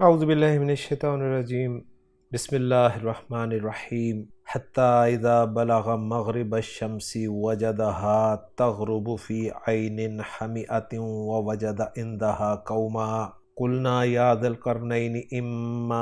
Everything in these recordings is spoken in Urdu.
اعوذ باللہ من الشیطان الرجیم بسم اللہ الرحمن الرحیم حتی اذا بلغ مغرب الشمس وجدها تغرب فی عین حمیئۃ ووجد عندها قوما قلنا یا ذا القرنین اما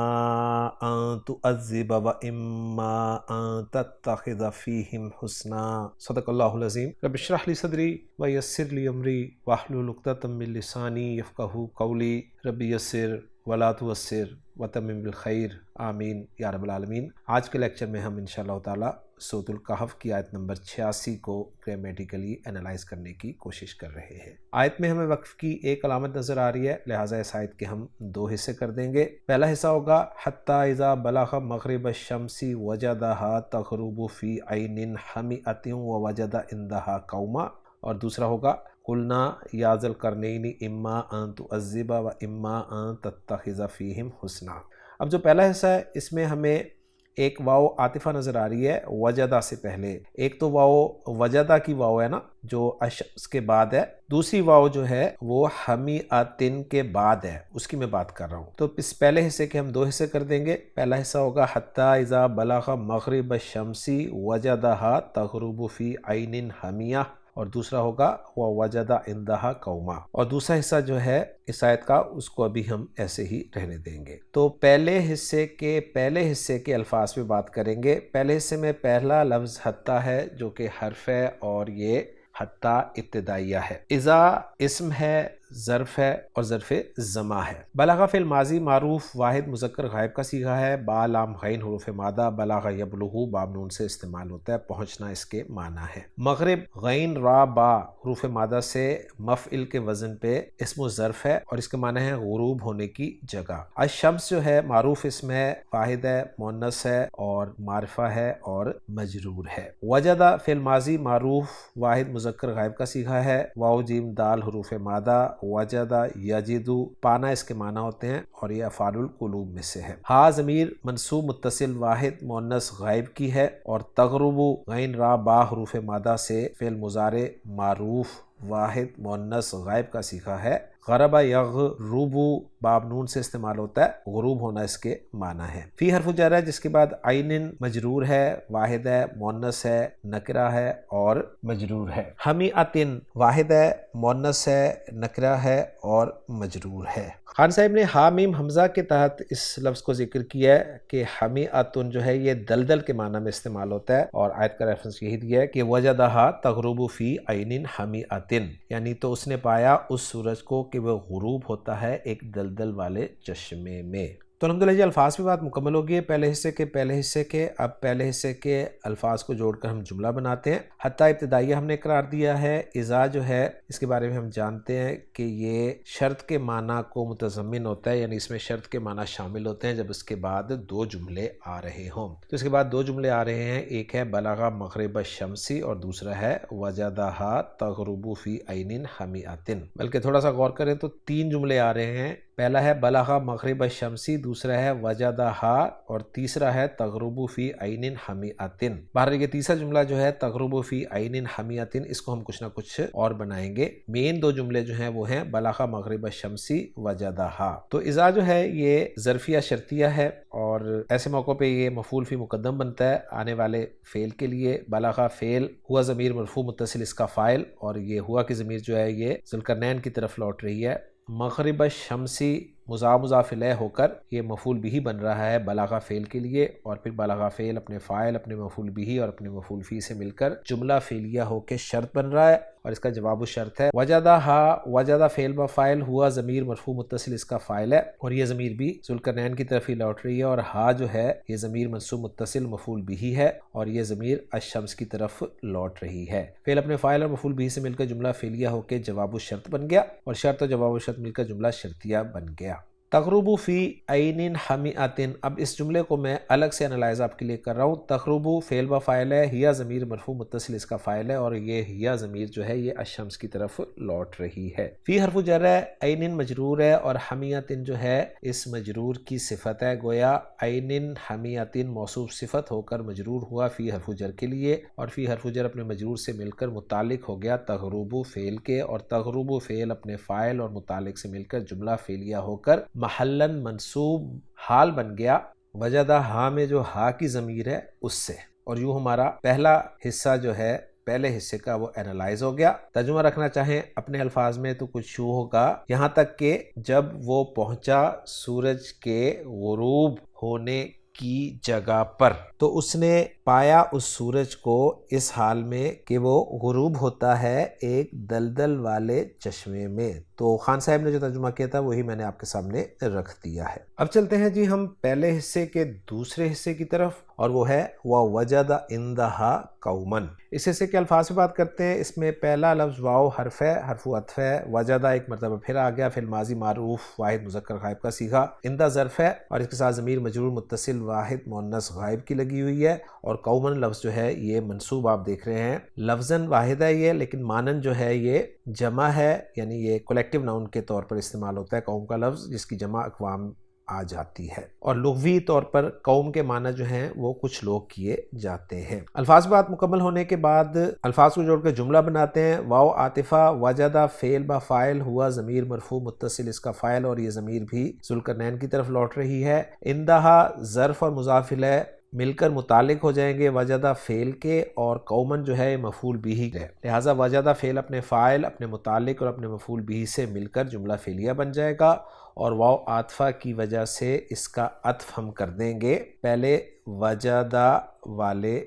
ان تعذب واما ان تتخذ فیہم حسنا۔ صدق اللہ العظیم۔ رب اشرح لی صدری ویسر لی امری واحلل عقدۃ من لسانی یفقہوا قولی۔ رب یسر ولا تعسر وتمم بالخیر، آمین یا رب العالمین۔ آج کے لیکچر میں ہم انشاءاللہ تعالی سورۃ الکہف کی آیت نمبر 86 کو گرامیٹیکلی انالائز کرنے کی کوشش کر رہے ہیں۔ آیت میں ہمیں وقف کی ایک علامت نظر آ رہی ہے، لہٰذا اس آیت کے ہم دو حصے کر دیں گے۔ پہلا حصہ ہوگا حتی اذا بلغ مغرب الشمس وجدها تغرب فی عین حمیئۃ ووجد عندها قوما، اور دوسرا ہوگا قلنا یا ذا القرنین اما ان تعذب و اما ان تتخذ فیہم حسنا۔ اب جو پہلا حصہ ہے اس میں ہمیں ایک واو عاطفہ نظر آ رہی ہے وجدہ سے پہلے۔ ایک تو واو وجدہ کی واو ہے نا جو الشمس کے بعد ہے، دوسری واو جو ہے وہ حمیئتن کے بعد ہے، اس کی میں بات کر رہا ہوں۔ تو اس پہلے حصے کے ہم دو حصے کر دیں گے۔ پہلا حصہ ہوگا حتی اذا بلغ مغرب الشمس وجدها تغرب فی عین حمیہ، اور دوسرا ہوگا وَوَجَدَ عِندَهَا قَوْمًا، اور دوسرا حصہ جو ہے اس آیت کا اس کو ابھی ہم ایسے ہی رہنے دیں گے۔ تو پہلے حصے کے الفاظ پہ بات کریں گے۔ پہلے حصے میں پہلا لفظ حتی ہے جو کہ حرف ہے اور یہ حتی ابتدائیہ ہے۔ اذا اسم ہے، ظرف ہے اور ظرف زماں ہے۔ بلغ فعل ماضی معروف واحد مذکر غائب کا صیغہ ہے، با لام غین حروف مادہ، بلغ یبلغ باب نون سے استعمال ہوتا ہے، پہنچنا اس کے معنی ہے۔ مغرب غین را با حروف مادہ سے مفعل کے وزن پہ اسم و ظرف ہے اور اس کے معنی ہے غروب ہونے کی جگہ۔ الشمس جو ہے معروف اسم ہے، واحد ہے، مؤنث ہے اور معرفہ ہے اور مجرور ہے۔ وجدہ فعل ماضی معروف واحد مذکر غائب کا صیغہ ہے، واو جیم دال حروف مادہ، وجدہ یجدو پانا اس کے معنی ہوتے ہیں اور یہ افعال القلوب میں سے ہے۔ ہا ضمیر منصوب متصل واحد مؤنث غائب کی ہے، اور تغرب غین را با حروف مادہ سے فعل مضارع معروف واحد مؤنث غائب کا صیغہ ہے۔ غرب یغرب باب نون سے استعمال ہوتا ہے، غروب ہونا اس کے معنی ہے۔ فی حرف جر ہے جس کے بعد عین مجرور ہے، واحد ہے، مؤنث ہے، نکرہ ہے اور مجرور ہے۔ حمیئتن واحد ہے، مؤنث ہے، نکرہ ہے اور مجرور ہے۔ خان صاحب نے ہا میم حمزہ کے تحت اس لفظ کو ذکر کیا ہے کہ حمیئتن جو ہے یہ دلدل کے معنی میں استعمال ہوتا ہے، اور آیت کا ریفرنس یہی دیا ہے کہ وجدہا تغرب فی عین حمیئتن، یعنی تو اس نے پایا اس سورج کو کہ وہ غروب ہوتا ہے ایک دلدل والے چشمے میں۔ تو الحمدللہ یہ الفاظ پہ بات مکمل ہوگی ہے پہلے حصے کے۔ اب پہلے حصے کے الفاظ کو جوڑ کر ہم جملہ بناتے ہیں۔ حتی ابتدائیہ ہم نے قرار دیا ہے۔ اذا جو ہے اس کے بارے میں ہم جانتے ہیں کہ یہ شرط کے معنی کو متضمن ہوتا ہے، یعنی اس میں شرط کے معنی شامل ہوتے ہیں جب اس کے بعد دو جملے آ رہے ہوں۔ تو اس کے بعد دو جملے آ رہے ہیں، ایک ہے بلغ مغرب الشمسی اور دوسرا ہے وجدہا تغرب فی عین حمیئتن۔ بلکہ تھوڑا سا غور کریں تو تین جملے آ رہے ہیں۔ پہلا ہے بلغ مغرب الشمسی، دوسرا ہے وجدہا اور تیسرا ہے تغرب فی عین حمیئتن۔ بہرحال یہ تیسرا جملہ جو ہے تغرب فی عین حمیئتن، اس کو ہم کچھ نہ کچھ اور بنائیں گے۔ مین دو جملے جو ہیں وہ ہیں بلغ مغرب الشمسی وجدہا۔ تو اذا جو ہے یہ ظرفیہ شرطیہ ہے، اور ایسے موقع پہ یہ مفعول فی مقدم بنتا ہے آنے والے فعل کے لیے۔ بلغ فعل، ہوا ضمیر مرفوع متصل اس کا فاعل، اور یہ ہوا کی ضمیر جو ہے یہ ذوالقرنین کی طرف لوٹ رہی ہے۔ مغرب الشمسی مضاف الیہ ہو کر یہ مفعول بھی بن رہا ہے بلغ فعل کے لیے، اور پھر بلغ فعل اپنے فاعل، اپنے مفعول بھی اور اپنے مفعول فی سے مل کر جملہ فعلیہ ہو کے شرط بن رہا ہے، اور اس کا جواب الشرط ہے وجدہا۔ وجدہ فعل با فاعل، ہوا ضمیر مرفوع متصل اس کا فاعل ہے، اور یہ ضمیر بھی ذوالقرنین کی طرف ہی لوٹ رہی ہے، اور ہا جو ہے یہ ضمیر منصوب متصل مفعول بھی ہے، اور یہ ضمیر الشمس کی طرف لوٹ رہی ہے۔ فعل اپنے فاعل اور مفعول بھی سے مل کر جملہ فعلیہ ہو کے جواب الشرط بن گیا، اور شرط اور جواب الشرط مل کر جملہ شرطیہ بن گیا۔ تغرب فی عین حمیئتن، اب اس جملے کو میں الگ سے انالائز آپ کے لیے کر رہا ہوں۔ تغرب فعل با فاعل ہے، ہیا ضمیر مرفوع متصل اس کا فاعل ہے، اور یہ ہیا ضمیر جو ہے یہ الشمس کی طرف لوٹ رہی ہے۔ فی حرف جر ہے، عین مجرور ہے، اور حمیئتن جو ہے اس مجرور کی صفت ہے، گویا عین حمیئتن موصوف صفت ہو کر مجرور ہوا فی حرف جر کے لیے، اور فی حرف جر اپنے مجرور سے مل کر متعلق ہو گیا تغرب فعل کے، اور تغرب فعل اپنے فاعل اور متعلق سے مل کر جملہ فعلیہ ہو کر محلن منصوب حال بن گیا وجدہ ہا میں جو ہا کی ضمیر ہے اس سے، اور یوں ہمارا پہلا حصہ جو ہے پہلے حصے کا وہ اینالائز ہو گیا۔ ترجمہ رکھنا چاہیں اپنے الفاظ میں تو کچھ یوں ہوگا، یہاں تک کہ جب وہ پہنچا سورج کے غروب ہونے کی جگہ پر تو اس نے پایا اس سورج کو اس حال میں کہ وہ غروب ہوتا ہے ایک دلدل والے چشمے میں۔ تو خان صاحب نے جو ترجمہ کیا تھا وہی میں نے آپ کے سامنے رکھ دیا ہے۔ اب چلتے ہیں جی ہم پہلے حصے کے دوسرے حصے کی طرف، اور وہ ہے وَوَجَدَ عِندَهَا قَوْمًا۔ اس حصے کے الفاظ سے بات کرتے ہیں۔ اس میں پہلا لفظ واو حرف ہے، حرف عطف ہے۔ وجدہ ایک مرتبہ پھر آ گیا، فعل ماضی معروف واحد مذکر غائب کا صیغہ۔ عندہ ظرف ہے اور اس کے ساتھ ضمیر مجرور متصل واحد مؤنث غائب کی لگی ہوئی ہے، اور قومن لفظ جو ہے یہ منصوب آپ دیکھ رہے ہیں، لفظاً واحد ہے یہ، لیکن مانن جو ہے یہ جمع ہے، یعنی یہ کولیکٹیو ناؤن کے طور پر استعمال ہوتا ہے قوم کا لفظ، جس کی جمع اقوام آ جاتی ہے، اور لغوی طور پر قوم کے معنی جو ہیں وہ کچھ لوگ کیے جاتے ہیں۔ الفاظ بات مکمل ہونے کے بعد الفاظ کو جوڑ کے جملہ بناتے ہیں۔ واو عاطفہ، وجدہ فعل با فاعل، ہوا ضمیر مرفوع متصل اس کا فاعل، اور یہ ضمیر بھی ذوالقرنین کی طرف لوٹ رہی ہے۔ عندہا ظرف اور مضاف الیہ مل کر متعلق ہو جائیں گے وجدہ فعل کے، اور قومن جو ہے مفعول بھی ہے، لہٰذا وجدہ فعل اپنے فاعل، اپنے متعلق اور اپنے مفعول بھی سے مل کر جملہ فعلیہ بن جائے گا، اور واو عاطفہ کی وجہ سے اس کا عطف ہم کر دیں گے پہلے وجدہ والے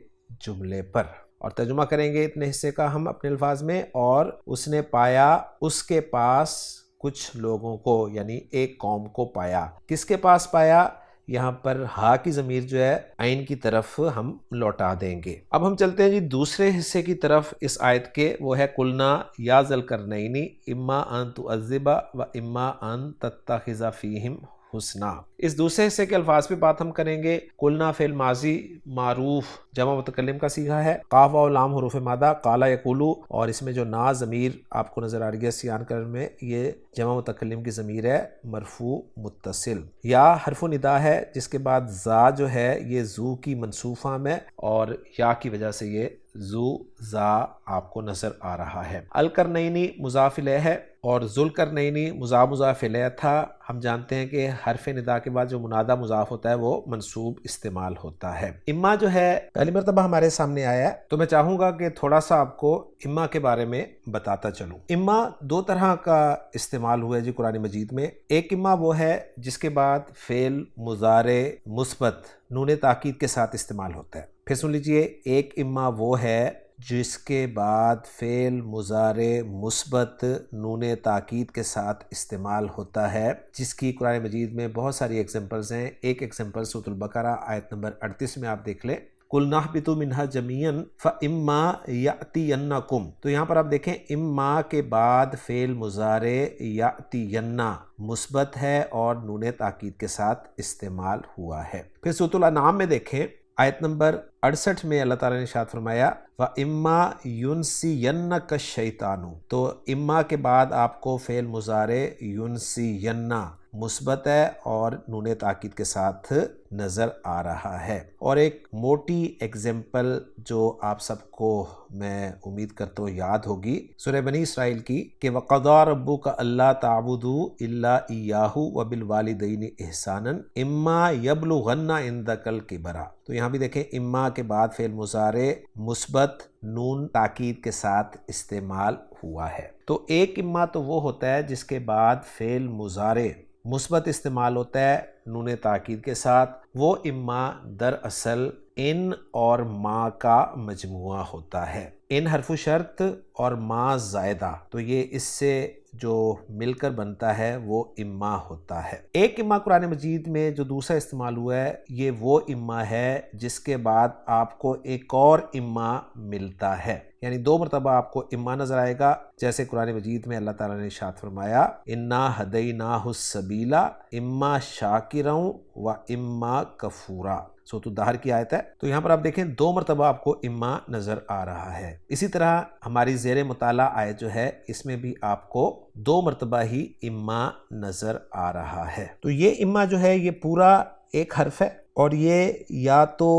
جملے پر، اور ترجمہ کریں گے اتنے حصے کا ہم اپنے الفاظ میں۔ اور اس نے پایا اس کے پاس کچھ لوگوں کو، یعنی ایک قوم کو پایا۔ کس کے پاس پایا؟ یہاں پر ہا کی ضمیر جو ہے عین کی طرف ہم لوٹا دیں گے۔ اب ہم چلتے ہیں جی دوسرے حصے کی طرف اس آیت کے، وہ ہے قلنا یا ذل کرنین اما ان تعذب و اما ان تتخذ فیہم حسنا۔ اس دوسرے حصے کے الفاظ پہ بات ہم کریں گے۔ قلنا فعل ماضی معروف جمع متکلم کا صیغہ ہے، قاف واو لام حروف مادہ، قال یقول، اور اس میں جو نا ضمیر آپ کو نظر آ رہی ہے سیان کلر میں، یہ جمع متکلم کی ضمیر ہے مرفوع متصل۔ یا حرف ندا ہے جس کے بعد زا جو ہے یہ زو کی منصوب فارم ہے، اور یا کی وجہ سے یہ زو زا آپ کو نظر آ رہا ہے۔ القرنینی مضاف الیہ ہے، اور ذوالقرنینی مضاف الیہ تھا۔ ہم جانتے ہیں کہ حرف ندا کے بعد جو منادہ مضاف ہوتا ہے وہ منصوب استعمال ہوتا ہے۔ اما جو ہے پہلی مرتبہ ہمارے سامنے آیا ہے، تو میں چاہوں گا کہ تھوڑا سا آپ کو اما کے بارے میں بتاتا چلوں۔ اما دو طرح کا استعمال ہوا ہے جی قرآن مجید میں۔ ایک اما وہ ہے جس کے بعد فعل مضارع مثبت نون تاکید کے ساتھ استعمال ہوتا ہے۔ پھر سن لیجئے، ایک اما وہ ہے جس کے بعد فعل مضارع مثبت نون تاکید کے ساتھ استعمال ہوتا ہے، جس کی قرآن مجید میں بہت ساری ایگزامپلز ہیں۔ ایک ایگزامپل سورۃ البقرہ آیت نمبر 38 میں آپ دیکھ لیں، قُلْ نَهْبِطُ مِنْهَا جَمِيعًا فَإِمَّا يَأْتِيَنَّكُمْ۔ تو یہاں پر آپ دیکھیں اما کے بعد فعل مضارع یأتین مثبت ہے اور نون تاکید کے ساتھ استعمال ہوا ہے۔ پھر سورۃ الانعام میں دیکھیں آیت نمبر 68 میں اللہ تعالیٰ نے ارشاد فرمایا وَإِمَّا يُنْسِيَنَّكَ الشَّيْطَانُ۔ تو اما کے بعد آپ کو فعل مضارع يُنْسِيَنَّ مثبت ہے اور نون تاکید کے ساتھ نظر آ رہا ہے۔ اور ایک موٹی ایگزامپل جو آپ سب کو میں امید کرتا ہوں یاد ہوگی، سورہ بنی اسرائیل کی، کہ وَقَضَىٰ رَبُّكَ أَلَّا تَعْبُدُوا إِلَّا إِيَّاهُ وَبِالْوَالِدَيْنِ إِحْسَانًا إِمَّا يَبْلُغَنَّ عِندَكَ الْكِبَرَ۔ تو یہاں بھی دیکھیں اما کے بعد فعل مضارع مثبت نون تاکید کے ساتھ استعمال ہوا ہے۔ تو ایک اما تو وہ ہوتا ہے جس کے بعد فعل مضارع مثبت استعمال ہوتا ہے نون تاکید کے ساتھ، وہ اما دراصل ان اور ما کا مجموعہ ہوتا ہے۔ ان حرف شرط اور ما زائدہ، تو یہ اس سے جو مل کر بنتا ہے وہ اما ہوتا ہے۔ ایک اما قرآن مجید میں جو دوسرا استعمال ہوا ہے، یہ وہ اما ہے جس کے بعد آپ کو ایک اور اما ملتا ہے، یعنی دو مرتبہ آپ کو اما نظر آئے گا، جیسے قرآن مجید میں اللہ تعالیٰ نے ارشاد فرمایا انا ہدیناہ السبیل اما شاکرا و اما کفورا، سورۃ الدہر کی آیت ہے۔ تو یہاں پر آپ دیکھیں دو مرتبہ آپ کو اما نظر آ رہا ہے۔ اسی طرح ہماری زیر مطالعہ آیت جو ہے اس میں بھی آپ کو دو مرتبہ ہی اما نظر آ رہا ہے۔ تو یہ اما جو ہے یہ پورا ایک حرف ہے، اور یہ یا تو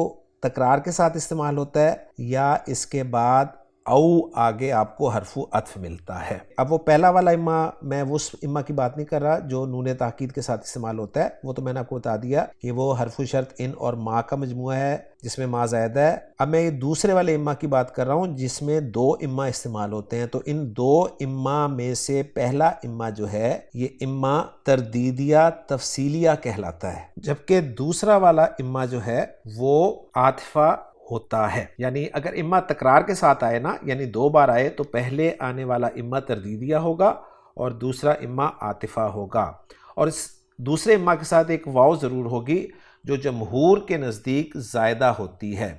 تکرار کے ساتھ استعمال ہوتا ہے یا اس کے بعد او آگے آپ کو حرف عطف ملتا ہے۔ اب وہ پہلا والا اما، میں وہ اما کی بات نہیں کر رہا جو نون تاکید کے ساتھ استعمال ہوتا ہے، وہ تو میں نے آپ کو بتا دیا کہ وہ حرف شرط ان اور ما کا مجموعہ ہے جس میں ما زائدہ ہے۔ اب میں یہ دوسرے والے اما کی بات کر رہا ہوں جس میں دو اما استعمال ہوتے ہیں، تو ان دو اما میں سے پہلا اما جو ہے یہ اما تردیدیہ تفصیلیہ کہلاتا ہے، جبکہ دوسرا والا اما جو ہے وہ عاطفہ ہوتا ہے۔ یعنی اگر اما تکرار کے ساتھ آئے نا، یعنی دو بار آئے، تو پہلے آنے والا اما تردیدیہ ہوگا اور دوسرا اما عاطفہ ہوگا، اور اس دوسرے اما کے ساتھ ایک واو ضرور ہوگی جو جمہور کے نزدیک زائدہ ہوتی ہے،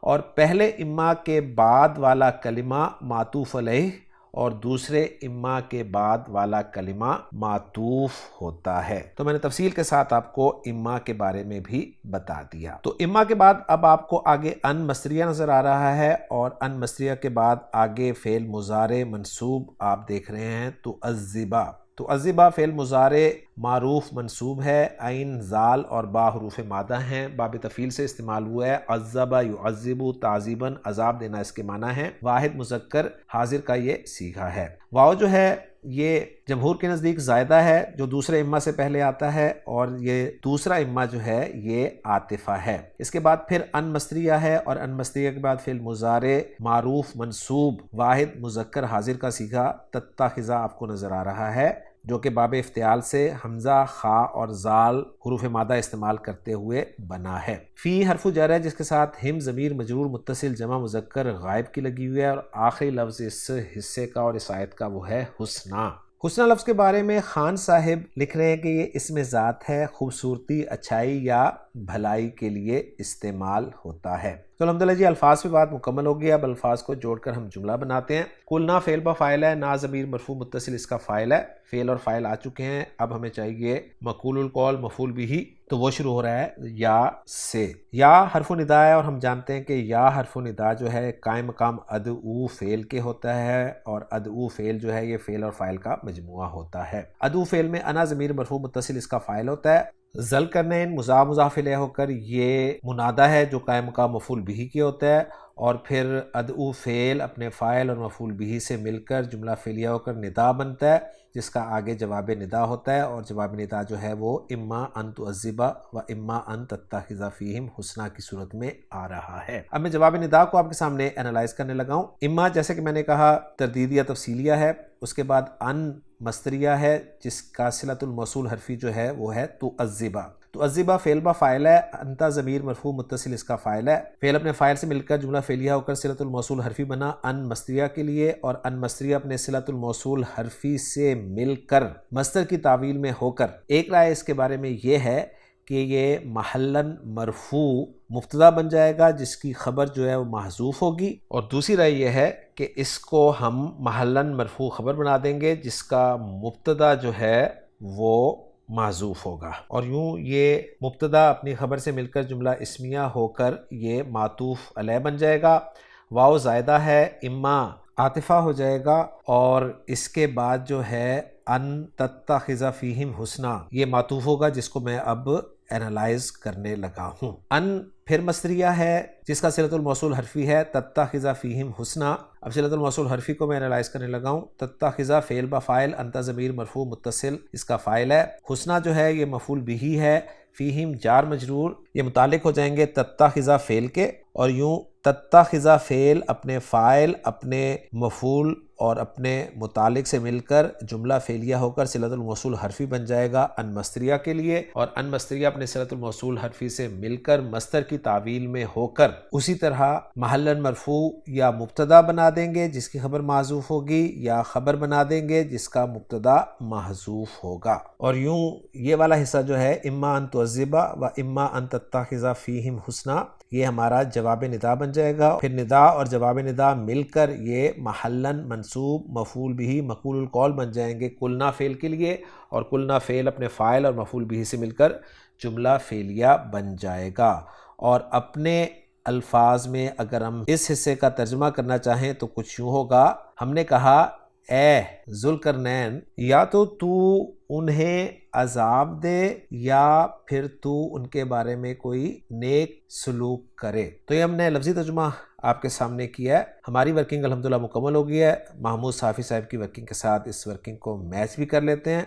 اور پہلے اما کے بعد والا کلمہ معطوف علیہ اور دوسرے اما کے بعد والا کلمہ معطوف ہوتا ہے۔ تو میں نے تفصیل کے ساتھ آپ کو اما کے بارے میں بھی بتا دیا۔ تو اما کے بعد اب آپ کو آگے ان مصریہ نظر آ رہا ہے، اور ان مصریہ کے بعد آگے فعل مضارع منصوب آپ دیکھ رہے ہیں تعذبا۔ تعذبا فعل مضارع معروف منصوب ہے، عین زال اور با حروف مادہ ہیں، باب تفعیل سے استعمال ہوا ہے۔ عذبا یعذب تعذیبا، عذاب دینا اس کے معنی ہے، واحد مذکر حاضر کا یہ صیغہ ہے۔ واو جو ہے یہ جمہور کے نزدیک زائدہ ہے جو دوسرے اما سے پہلے آتا ہے، اور یہ دوسرا اما جو ہے یہ عاطفہ ہے۔ اس کے بعد پھر ان مصریہ ہے، اور ان مصریہ کے بعد فعل مضارع معروف منصوب واحد مذکر حاضر کا صیغہ تتخذ آپ کو نظر آ رہا ہے، جو کہ باب افتعال سے حمزہ، خا اور زال حروف مادہ استعمال کرتے ہوئے بنا ہے۔ فی حرف جر ہے جس کے ساتھ ہم ضمیر مجرور متصل جمع مذکر غائب کی لگی ہوئی ہے، اور آخری لفظ اس حصے کا اور اس آیت کا وہ ہے حسنہ۔ حسنہ لفظ کے بارے میں خان صاحب لکھ رہے ہیں کہ یہ اسم ذات ہے، خوبصورتی، اچھائی یا بھلائی کے لیے استعمال ہوتا ہے۔ تو الحمدللہ جی الفاظ پہ بات مکمل ہو گئی، اب الفاظ کو جوڑ کر ہم جملہ بناتے ہیں۔ قلنا فعل با فاعل ہے، نا ضمیر مرفوع متصل اس کا فاعل ہے، فعل اور فاعل آ چکے ہیں، اب ہمیں چاہیے مقول القول مفعول بھی، تو وہ شروع ہو رہا ہے یا سے۔ یا حرف ندا ہے، اور ہم جانتے ہیں کہ یا حرف ندا جو ہے قائم مقام ادعو فعل کے ہوتا ہے، اور ادعو فعل جو ہے یہ فعل اور فاعل کا مجموعہ ہوتا ہے۔ ادعو فعل میں انا ضمیر مرفوع متصل اس کا فاعل ہوتا ہے، ذل کرنین مضاف مضاف الیہ ہو کر یہ منادہ ہے جو قائم مقام مفعول بھی کی ہوتا ہے، اور پھر ادعو فعل اپنے فاعل اور مفعول بھی سے مل کر جملہ فعلیہ ہو کر ندا بنتا ہے، جس کا آگے جواب ندا ہوتا ہے، اور جواب ندا جو ہے وہ اما ان تعذبا و اما ان تتخذ فیہم حسنا کی صورت میں آ رہا ہے۔ اب میں جواب ندا کو آپ کے سامنے انالائز کرنے لگا ہوں۔ اما جیسے کہ میں نے کہا تردیدیہ تفصیلیہ ہے، اس کے بعد ان مصدریہ ہے جس کا صلۃ الموصول حرفی جو ہے وہ ہے تعذبا۔ تعذبا فعل با فاعل ہے، انتا ضمیر مرفوع متصل اس کا فاعل ہے، فعل اپنے فاعل سے مل کر جملہ فعلیہ ہو کر صلۃ الموصول حرفی بنا ان مصدریہ کے لیے، اور ان مصدریہ اپنے صلۃ الموصول حرفی سے مل کر مصدر کی تعویل میں ہو کر، ایک رائے اس کے بارے میں یہ ہے کہ یہ محلاً مرفوع مبتدا بن جائے گا جس کی خبر جو ہے وہ محذوف ہوگی، اور دوسری رائے یہ ہے کہ اس کو ہم محلاً مرفوع خبر بنا دیں گے جس کا مبتدا جو ہے وہ معذوف ہوگا، اور یوں یہ مبتدا اپنی خبر سے مل کر جملہ اسمیہ ہو کر یہ معطوف علیہ بن جائے گا۔ واو زائدہ ہے، اما عاطفہ ہو جائے گا، اور اس کے بعد جو ہے ان تتخذ فیہم حسنا یہ معطوف ہوگا جس کو میں اب اینالائز کرنے لگا ہوں۔ ان پھر مصدریہ ہے جس کا صلۃ الموصول حرفی ہے تتخذ فیہم حسنا۔ اب صلۃ الموصول حرفی کو میں اینالائز کرنے لگا ہوں۔ تتخذ فعل با فاعل، انت ضمیر مرفوع متصل اس کا فاعل ہے، حسنا جو ہے یہ مفعول بھی ہے، فیہم جار مجرور، یہ متعلق ہو جائیں گے تتخذ فعل کے، اور یوں تتخذ فعل اپنے فاعل، اپنے مفعول اور اپنے متعلق سے مل کر جملہ فعلیہ ہو کر صلۃ الموصول حرفی بن جائے گا ان مصدریہ کے لیے، اور ان مصدریہ اپنے صلۃ الموصول حرفی سے مل کر مصدر کی تعویل میں ہو کر اسی طرح محلاً مرفوع یا مبتدا بنا دیں گے جس کی خبر محذوف ہوگی، یا خبر بنا دیں گے جس کا مبتدا محذوف ہوگا، اور یوں یہ والا حصہ جو ہے اما ان تعذبا و اما ان تتخذ فیہم حسنا یہ ہمارا جواب ندا بن جائے گا۔ پھر ندا اور جواب ندا مل کر یہ محلاً منصوب مفعول بھی مقول القول بن جائیں گے قلنا فعل کے لیے، اور قلنا فعل اپنے فاعل اور مفعول بھی سے مل کر جملہ فعلیہ بن جائے گا۔ اور اپنے الفاظ میں اگر ہم اس حصے کا ترجمہ کرنا چاہیں تو کچھ یوں ہوگا، ہم نے کہا اے ذوالقرنین یا تو انہیں عذاب دے یا پھر تو ان کے بارے میں کوئی نیک سلوک کرے۔ تو یہ ہم نے لفظی ترجمہ آپ کے سامنے کیا ہے۔ ہماری ورکنگ الحمدللہ مکمل ہو گئی ہے۔ محمود صافی صاحب کی ورکنگ کے ساتھ اس ورکنگ کو میچ بھی کر لیتے ہیں۔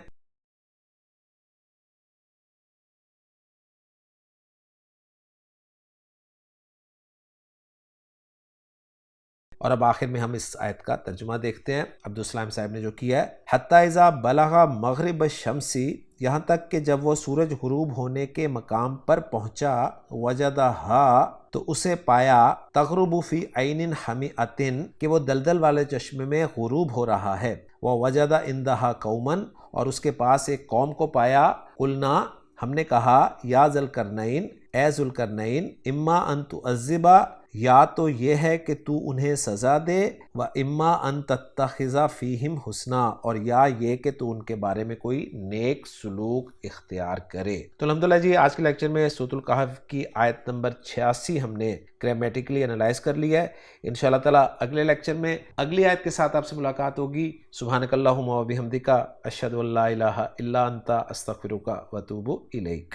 اور اب آخر میں ہم اس آیت کا ترجمہ دیکھتے ہیں۔ عبدالسلام صاحب نے جو کیا ہے، حتیٰ اذا بلغ مغرب الشمسی، یہاں تک کہ جب وہ سورج غروب ہونے کے مقام پر پہنچا، وجدہا، تو اسے پایا، تغرب فی عین حمیۃ، کہ وہ دلدل والے چشمے میں غروب ہو رہا ہے، ووجد عندہا قوما، اور اس کے پاس ایک قوم کو پایا، قلنا، ہم نے کہا، یا ذوالقرنین، اے ذوالقرنین، اما ان تعذب، یا تو یہ ہے کہ تو انہیں سزا دے، و اما ان تتخذ فیہم حسنا، اور یا یہ کہ تو ان کے بارے میں کوئی نیک سلوک اختیار کرے۔ تو الحمدللہ جی آج کے لیکچر میں سورۃ الکہف کی آیت نمبر 86 ہم نے گرامیٹیکلی انالائز کر لیا ہے۔ انشاءاللہ تعالیٰ اگلے لیکچر میں اگلی آیت کے ساتھ آپ سے ملاقات ہوگی۔ سبحانک اللہم و بحمدک، اشہد ان لا الہ الا انت، استغفرک و اتوب الیک۔